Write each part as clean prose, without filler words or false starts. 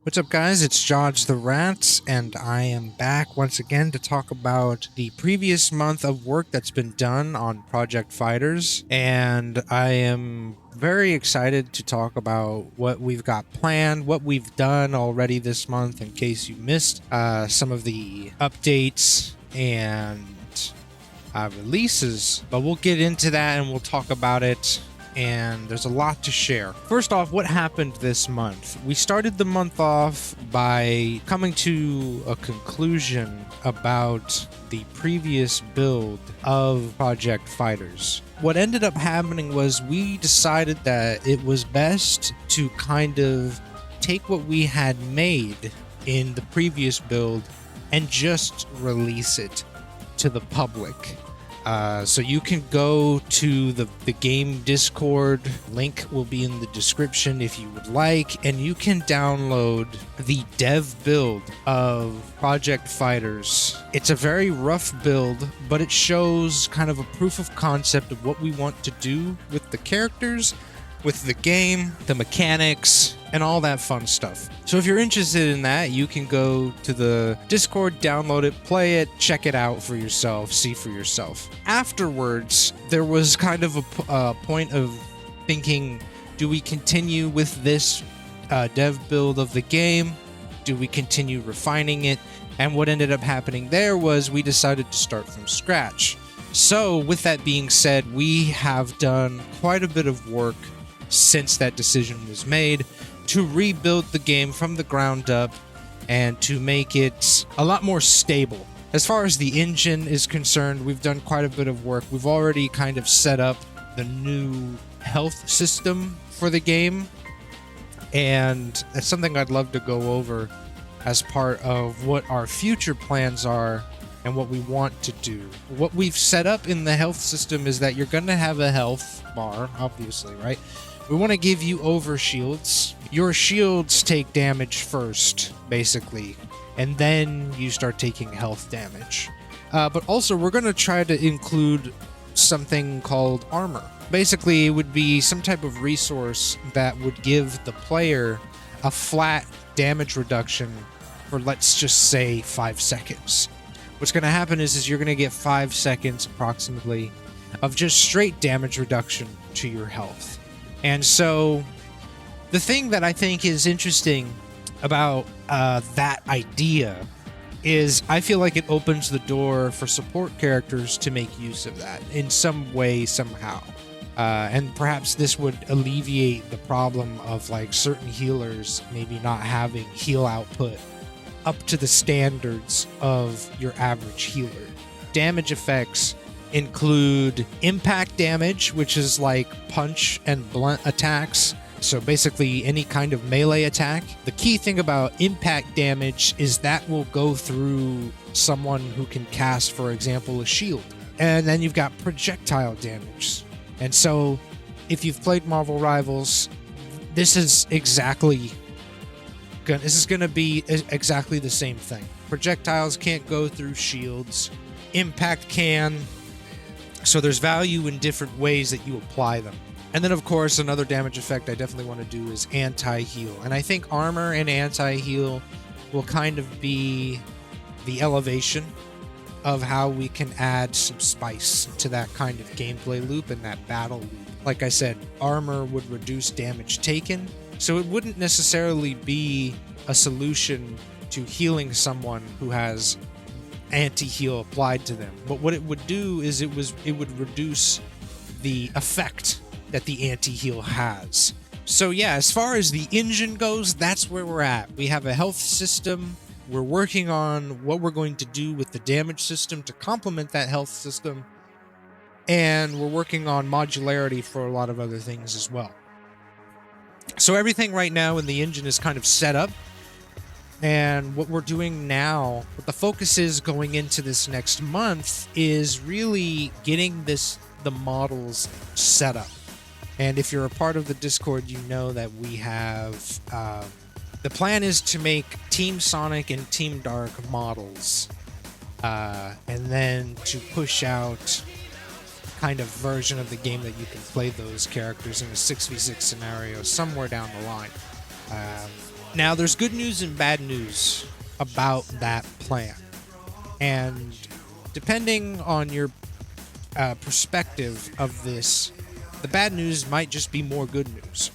What's up, guys? It's Jodge the Rat, and I am back once again to talk about the previous month of work that's been done on Project Fighters. And I am very excited to talk about what we've got planned, what we've done already this month, in case you missed some of the updates and releases. But we'll get into that and we'll talk about it, and there's a lot to share. First off, what happened this month? We started the month off by coming to a conclusion about the previous build of Project Fighters. What ended up happening was we decided that it was best to kind of take what we had made in the previous build and just release it to the public. So you can go to the game Discord. Link will be in the description if you would like, and you can download the dev build of Project Fighters. It's a very rough build, but it shows kind of a proof of concept of what we want to do with the characters, with the game, the mechanics, and all that fun stuff. So if you're interested in that, you can go to the Discord, download it, play it, check it out for yourself, see for yourself. Afterwards, there was kind of a point of thinking, do we continue with this dev build of the game? Do we continue refining it? And what ended up happening there was we decided to start from scratch. So with that being said, we have done quite a bit of work since that decision was made to rebuild the game from the ground up and to make it a lot more stable. As far as the engine is concerned, we've done quite a bit of work. We've already kind of set up the new health system for the game, and that's something I'd love to go over as part of what our future plans are and what we want to do. What we've set up in the health system is that you're going to have a health bar, obviously, right? We want to give you over shields. Your shields take damage first, basically, and then you start taking health damage. But also, we're going to try to include something called armor. Basically, it would be some type of resource that would give the player a flat damage reduction for, let's just say, 5 seconds. What's going to happen is you're going to get 5 seconds approximately of just straight damage reduction to your health. And so the thing that I think is interesting about that idea is I feel like it opens the door for support characters to make use of that in some way, somehow. And perhaps this would alleviate the problem of like certain healers maybe not having heal output up to the standards of your average healer. Damage effects include impact damage, which is like punch and blunt attacks. So basically any kind of melee attack. The key thing about impact damage is that will go through someone who can cast, for example, a shield. And then you've got projectile damage. And so if you've played Marvel Rivals, this is going to be exactly the same thing. Projectiles can't go through shields. Impact can. So there's value in different ways that you apply them. And then, of course, another damage effect I definitely want to do is anti-heal. And I think armor and anti-heal will kind of be the elevation of how we can add some spice to that kind of gameplay loop and that battle loop. Like I said, armor would reduce damage taken, so it wouldn't necessarily be a solution to healing someone who has anti-heal applied to them. But what it would do is it would reduce the effect that the anti-heal has. So yeah, as far as the engine goes, that's where we're at. We have a health system. We're working on what we're going to do with the damage system to complement that health system. And we're working on modularity for a lot of other things as well. So everything right now in the engine is kind of set up. And what we're doing now, what the focus is going into this next month, is really getting the models set up. And if you're a part of the Discord, you know that we have the plan is to make Team Sonic and Team Dark models, and then to push out kind of version of the game that you can play those characters in a 6v6 scenario somewhere down the line. Now, there's good news and bad news about that plan. And depending on your perspective of this, the bad news might just be more good news.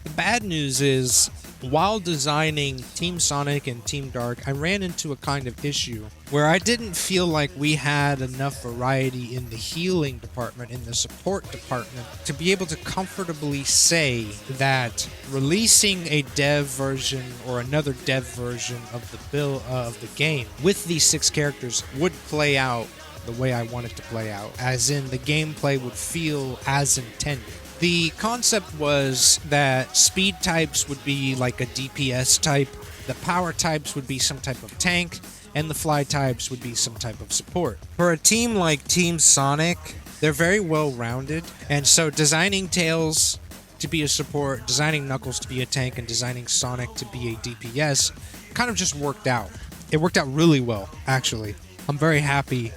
The bad news is, while designing Team Sonic and Team Dark, I ran into a kind of issue where I didn't feel like we had enough variety in the healing department, in the support department, to be able to comfortably say that releasing a dev version or another dev version of the game with these 6 characters would play out the way I want it to play out, as in the gameplay would feel as intended. The concept was that speed types would be like a DPS type, the power types would be some type of tank, and the fly types would be some type of support. For a team like Team Sonic, they're very well rounded, and so designing Tails to be a support, designing Knuckles to be a tank, and designing Sonic to be a DPS kind of just worked out. It worked out really well, actually. I'm very happy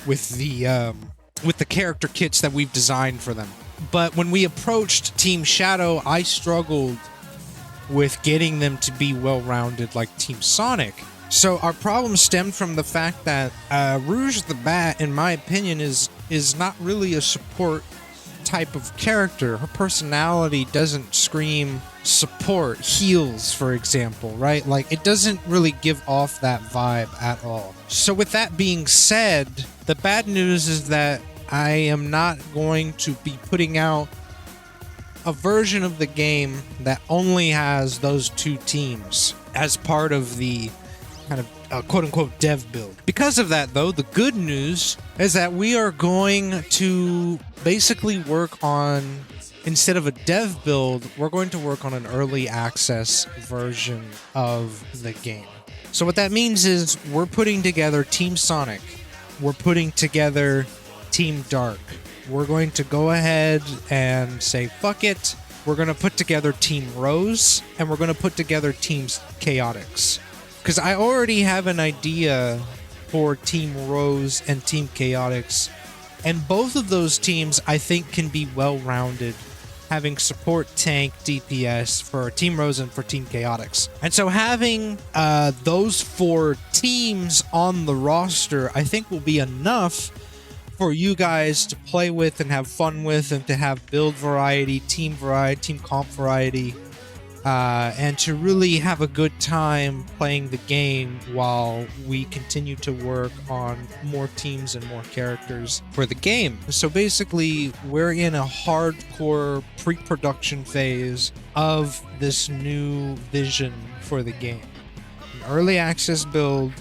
with the character kits that we've designed for them. But when we approached Team Shadow, I struggled with getting them to be well-rounded like Team Sonic. So our problem stemmed from the fact that Rouge the Bat, in my opinion, is not really a support type of character. Her personality doesn't scream support, heals, for example, right? Like, it doesn't really give off that vibe at all. So with that being said, the bad news is that I am not going to be putting out a version of the game that only has those 2 teams as part of the kind of quote-unquote dev build. Because of that, though, the good news is that we are going to basically work on, instead of a dev build, we're going to work on an early access version of the game. So what that means is we're putting together Team Sonic, we're putting together Team Dark. We're going to go ahead and say, fuck it. We're going to put together Team Rose, and we're going to put together Teams Chaotix. Because I already have an idea for Team Rose and Team Chaotix, and both of those teams I think can be well-rounded, having support, tank, DPS for Team Rose and for Team Chaotix. And so having those 4 teams on the roster, I think will be enough for you guys to play with and have fun with, and to have build variety, team comp variety, and to really have a good time playing the game while we continue to work on more teams and more characters for the game. So basically, we're in a hardcore pre-production phase of this new vision for the game. An early access build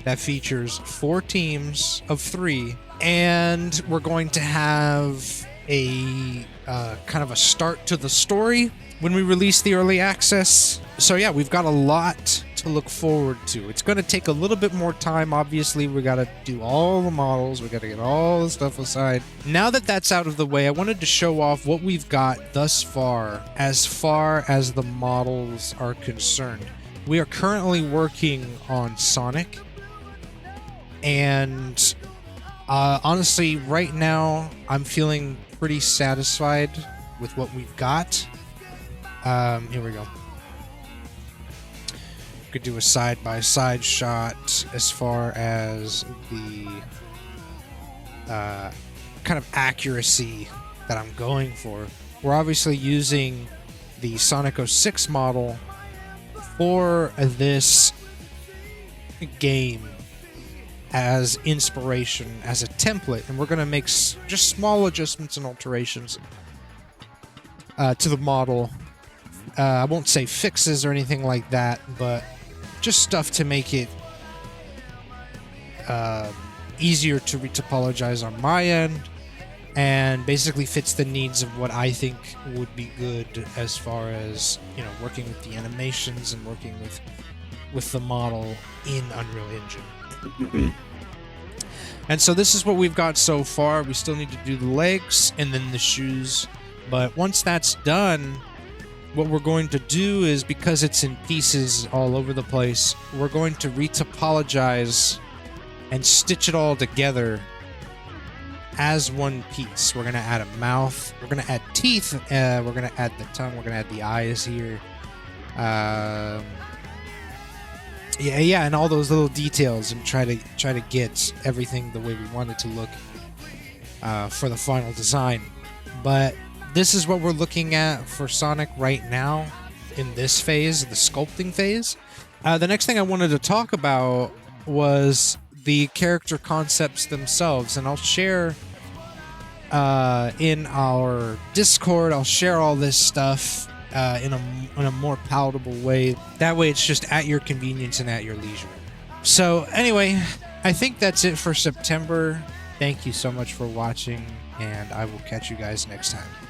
that features 4 teams of 3, and we're going to have a kind of a start to the story when we release the early access. So yeah, we've got a lot to look forward to. It's going to take a little bit more time. Obviously, we got to do all the models. We got to get all the stuff aside. Now that that's out of the way, I wanted to show off what we've got thus far as the models are concerned. We are currently working on Sonic, and honestly, right now, I'm feeling pretty satisfied with what we've got. Here we go. Could do a side-by-side shot as far as the kind of accuracy that I'm going for. We're obviously using the Sonic 06 model for this game as inspiration, as a template, and we're going to make just small adjustments and alterations to the model. I won't say fixes or anything like that, but just stuff to make it easier to retopologize on my end, and basically fits the needs of what I think would be good as far as, you know, working with the animations and working with the model in Unreal Engine. And so this is what we've got so far. We still need to do the legs and then the shoes, but once that's done, what we're going to do is, because it's in pieces all over the place, we're going to retopologize and stitch it all together as one piece. We're going to add a mouth, we're going to add teeth, we're going to add the tongue, we're going to add the eyes here. Yeah, and all those little details, and try to get everything the way we want it to look for the final design. But this is what we're looking at for Sonic right now in this phase, the sculpting phase. The next thing I wanted to talk about was the character concepts themselves, and I'll share in our Discord. I'll share all this stuff in a more palatable way. That way, it's just at your convenience and at your leisure. So anyway, I think that's it for September. Thank you so much for watching, and I will catch you guys next time.